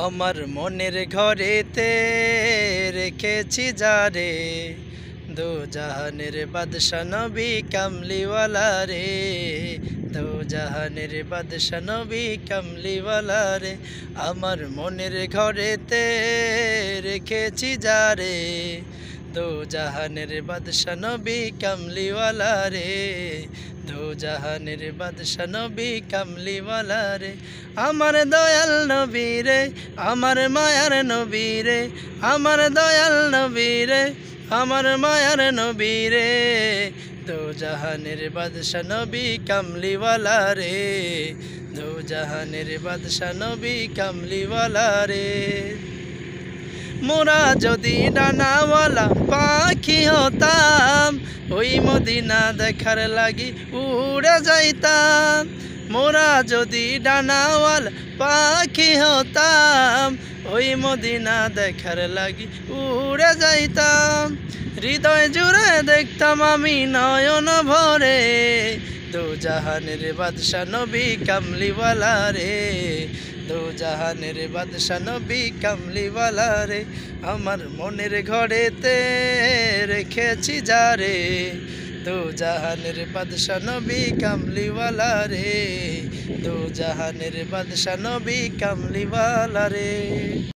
আমার মনের ঘরেতে রেখেছি যারে, দো জাহানের বাদশা নবী কামলিওয়ালা রে। দো জাহানের বাদশা নবী কামলিওয়ালা রে। আমার মনের ঘরেতে রেখেছি যারে, দো জাহানের বাদশা নবী কামলিওয়ালা রে। দো জাহানের বাদশা নবী কামলিওয়ালা রে। আমার দয়াল নবী রে, আমার মায়ার নবী রে, আমার দয়াল নবী রে, আমার মায়ার নবী রে। দো জাহানের বাদশা নবী কামলিওয়ালা রে। দো জাহানের বাদশা নবী কামলিওয়ালা রে। মোরা যদি ডানাওয়ালা পাখি হতাম, ওই মদিনা দেখার লাগি উড়ে যাইতাম। মোরা যদি ডানাওয়ালা পাখি হতাম, ওই মদিনা দেখার লাগি উড়ে যাইতাম। হৃদয় জুড়ে দেখতাম আমি নয়ন ভরে, দো জাহানের বাদশা নবী কামলিওয়ালা রে। দো জাহানের বাদশা নবী কামলিওয়ালা রে। আমার মনের ঘরেতে রেখেছি যারে, দো জাহানের বাদশা নবী কামলিওয়ালা রে। দো জাহানের বাদশা নবী কামলিওয়ালা রে।